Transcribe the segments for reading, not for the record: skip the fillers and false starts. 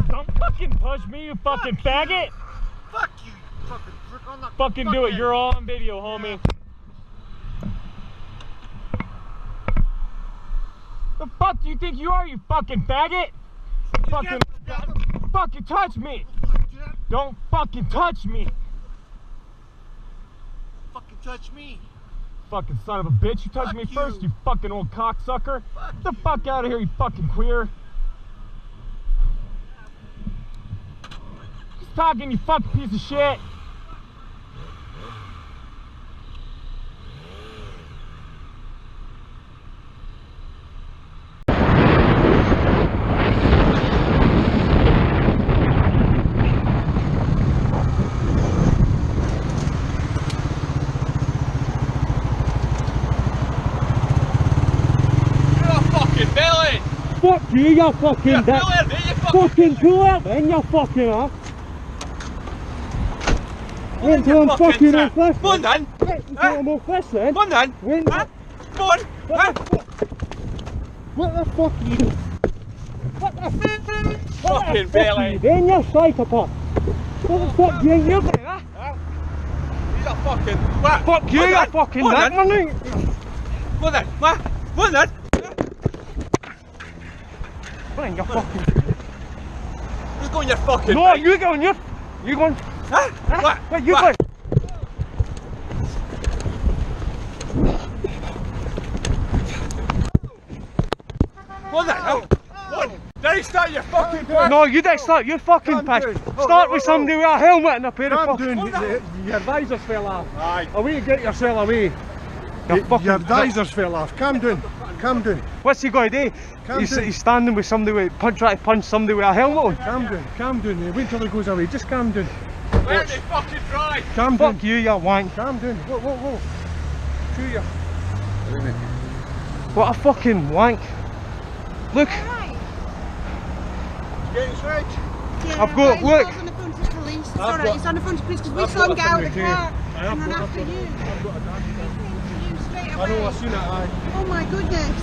Don't fucking push me, you fucking faggot! Fuck you, you fucking prick. I'm not Fucking do it, you're all on video, homie. The fuck do you think you are, you fucking faggot? Fucking touch me! Don't fucking touch me! Fucking touch me! Fucking son of a bitch, you touched me first, you fucking old cocksucker! Get the fuck out of here, you fucking queer! Just talking, you fucking piece of shit! Fuck you, you fucking dick. Fucking pull up, man, you fucking off. Went to him fucking off this. Go on then. Went to him off this then. Go on then. Go on. What the fuck are you doing? What the fucking Bailey. Then you're psychopath. What the fuck do you think you're doing, huh? He's a fucking... What? Fuck you, you fucking dick, man. Go on then. What? Go on then. What in your fucking... You go on your fucking... No, you go on your... You going... Huh? What? What? You going... Go on then. Go on. Then start your fucking... No, you don't start your fucking piss. Start with somebody with a helmet and a pair of fucking... Your visors fell off. Aye. Away, get yourself away. Your visors fell off. Calm down. Calm down. What's he going to do? He's standing with somebody with... trying to punch somebody with a helmet on. Calm down. Calm down. Wait till he goes away. Just calm down. Let me fucking try. Calm down. Fuck you, you wank. Calm down. Whoa. Chew you. What a fucking wank. Look. Getting straight. Yeah, I've got, look. He's on the phone to the police. It's alright, he's on the phone to the police because we saw him get out of the car and run after you. You straight away. I know, I've seen it, aye. Oh my goodness.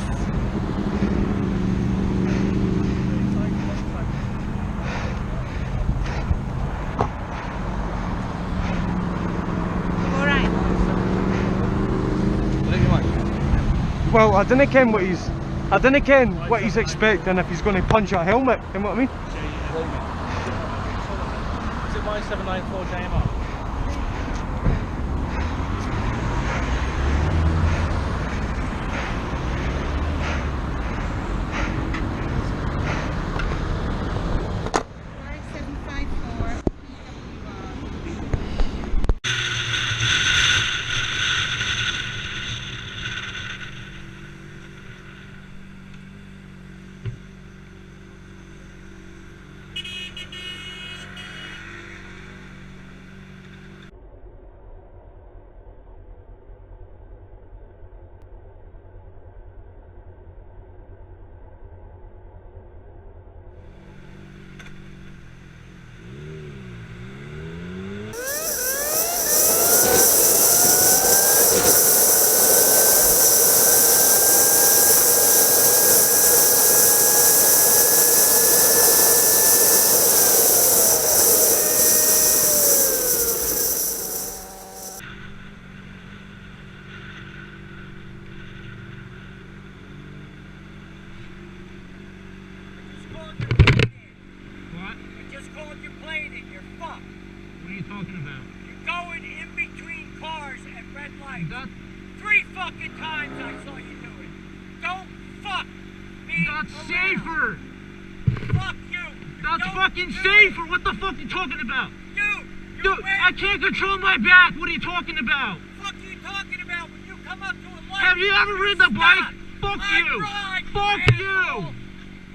Alright. Well, I didn't ken what he's expecting if he's going to punch a helmet, you know what I mean? Is it Y794 JMR? Three fucking times I saw you do it. Don't fuck me. That's safer. Fuck you. That's fucking safer. What the fuck are you talking about? Dude, I can't control my back. What are you talking about? Fuck you talking about when you come up to a light? Have you ever ridden a bike? Fuck you. Fuck you.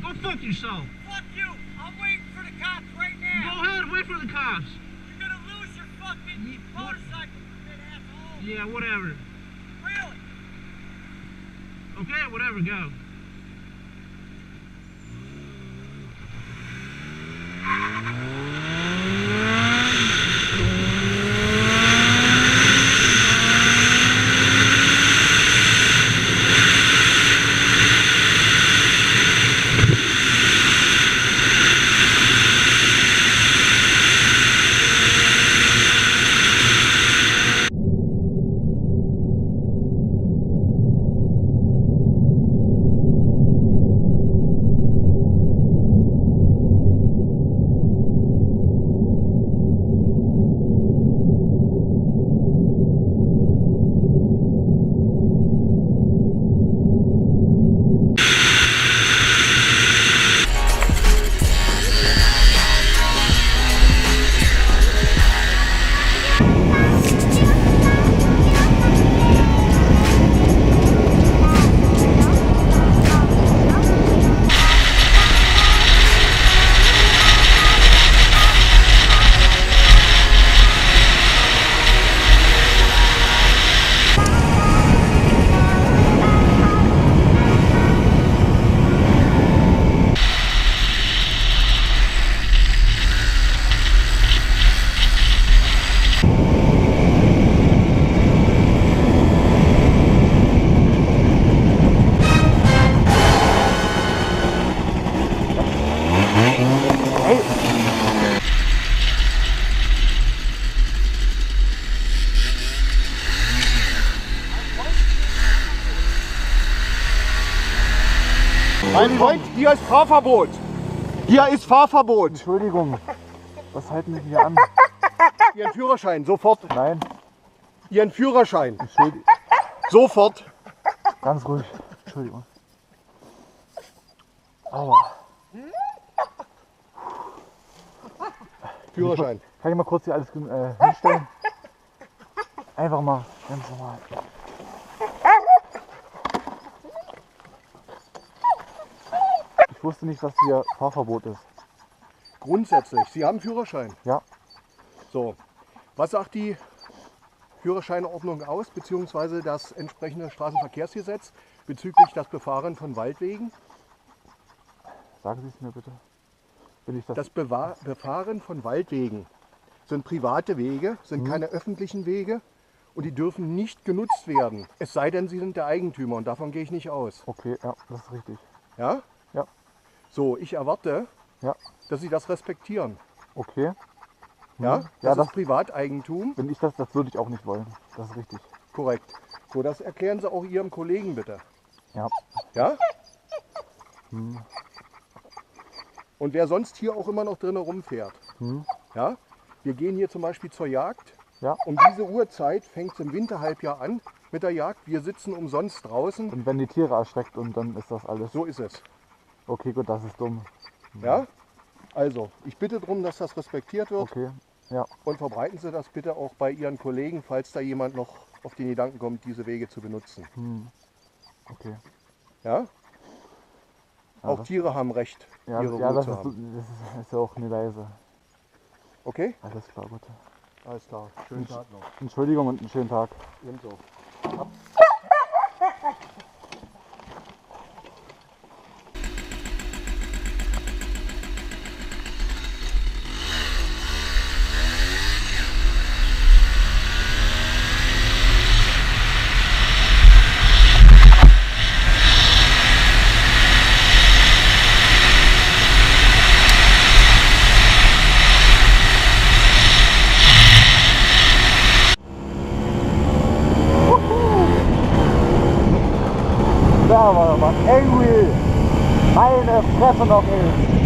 Go fuck yourself. Fuck you. I'm waiting for the cops right now. Go ahead, wait for the cops. You're gonna lose your fucking motorcycle, you asshole. Yeah, whatever. Really? Okay, whatever, go. Mein Freund, hier ist Fahrverbot. Hier ist Fahrverbot. Entschuldigung. Was halten Sie hier an? Ihren Führerschein, sofort. Nein. Ihren Führerschein. Entschuldigung. Sofort. Ganz ruhig. Entschuldigung. Aua. Führerschein. Kann ich mal kurz hier alles hinstellen? Einfach mal ganz normal. Ich wusste nicht, dass hier Fahrverbot ist. Grundsätzlich, Sie haben Führerschein. Ja. So, was sagt die Führerscheinordnung aus, beziehungsweise das entsprechende Straßenverkehrsgesetz bezüglich das Befahren von Waldwegen? Sagen Sie es mir bitte. Will ich das? Das Befahren von Waldwegen sind private Wege, sind keine öffentlichen Wege und die dürfen nicht genutzt werden. Es sei denn, sie sind der Eigentümer und davon gehe ich nicht aus. Okay, ja, das ist richtig. Ja? Ja. So, ich erwarte, Ja. dass Sie das respektieren. Okay. Ja? Ja, Das ist Privateigentum. Wenn ich das würde ich auch nicht wollen. Das ist richtig. Korrekt. So, das erklären Sie auch Ihrem Kollegen bitte. Ja. Ja? Und wer sonst hier auch immer noch drinnen rumfährt. Ja? Wir gehen hier zum Beispiel zur Jagd. Ja. Um diese Uhrzeit fängt es im Winterhalbjahr an mit der Jagd. Wir sitzen umsonst draußen. Und wenn die Tiere erschreckt und dann ist das alles. So ist es. Okay, gut, das ist dumm. Ja? Also, ich bitte darum, dass das respektiert wird. Okay. Ja. Und verbreiten Sie das bitte auch bei Ihren Kollegen, falls da jemand noch auf den Gedanken kommt, diese Wege zu benutzen. Okay. Ja? Ja, Auch das- Tiere haben Recht, Ja, ihre ja Ruhe das, zu ist, haben. das ist ja auch eine Weise. Okay? Alles klar, gut. Alles klar. Schönen Tag noch. Entschuldigung und einen schönen Tag. Ebenso. Da war was. Angry! Meine Fresse noch, ey!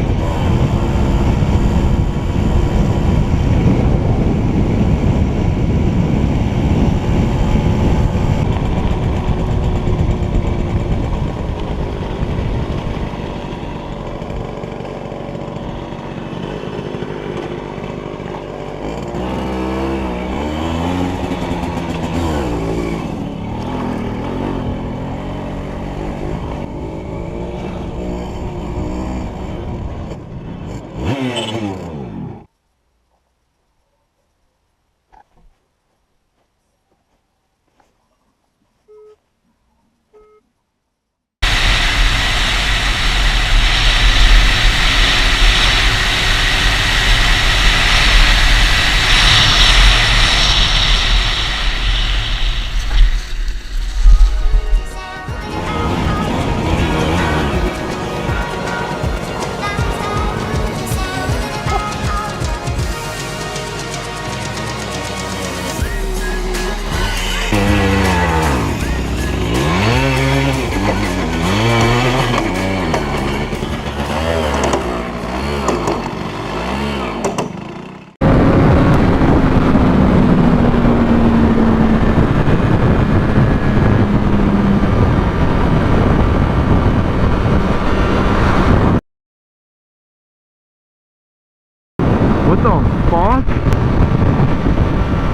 What the fuck?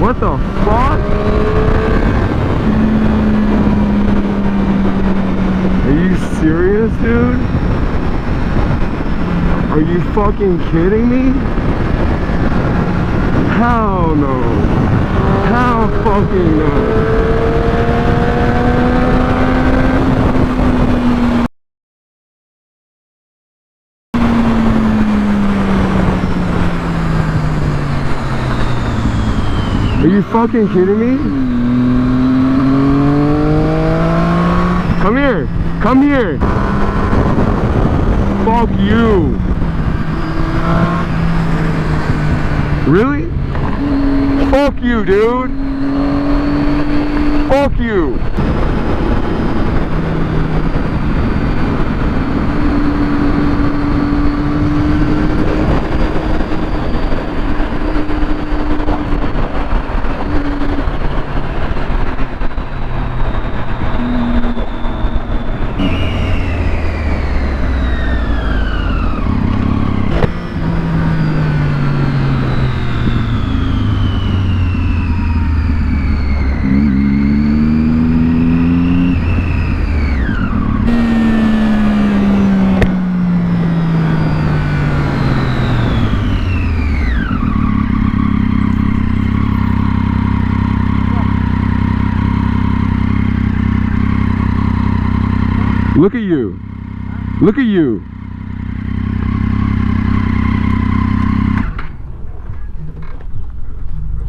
What the fuck? Are you serious, dude? Are you fucking kidding me? Hell no. Hell fucking no. Are you fucking kidding me? Come here! Come here! Fuck you! Really? Fuck you, dude! Fuck you! Look at you. Look at you.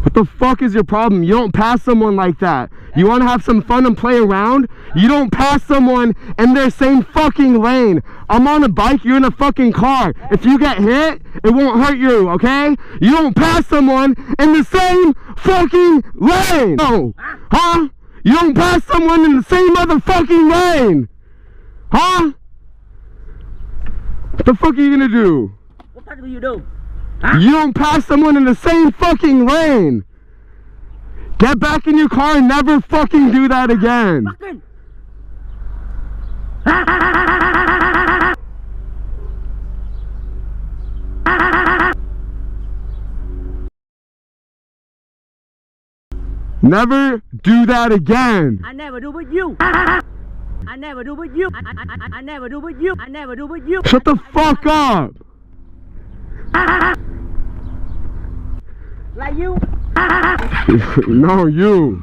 What the fuck is your problem? You don't pass someone like that. You want to have some fun and play around? You don't pass someone in their same fucking lane. I'm on a bike, you're in a fucking car. If you get hit, it won't hurt you, okay? You don't pass someone in the same fucking lane. No. Huh? You don't pass someone in the same motherfucking lane. Huh? What the fuck are you gonna do? What the fuck do you do? You don't pass someone in the same fucking lane. Get back in your car and never fucking do that again. Fucking. Never do that again. I never do with you. I never do with you. I never do with you. I never do with you. Shut the fuck up. Like you. No, you.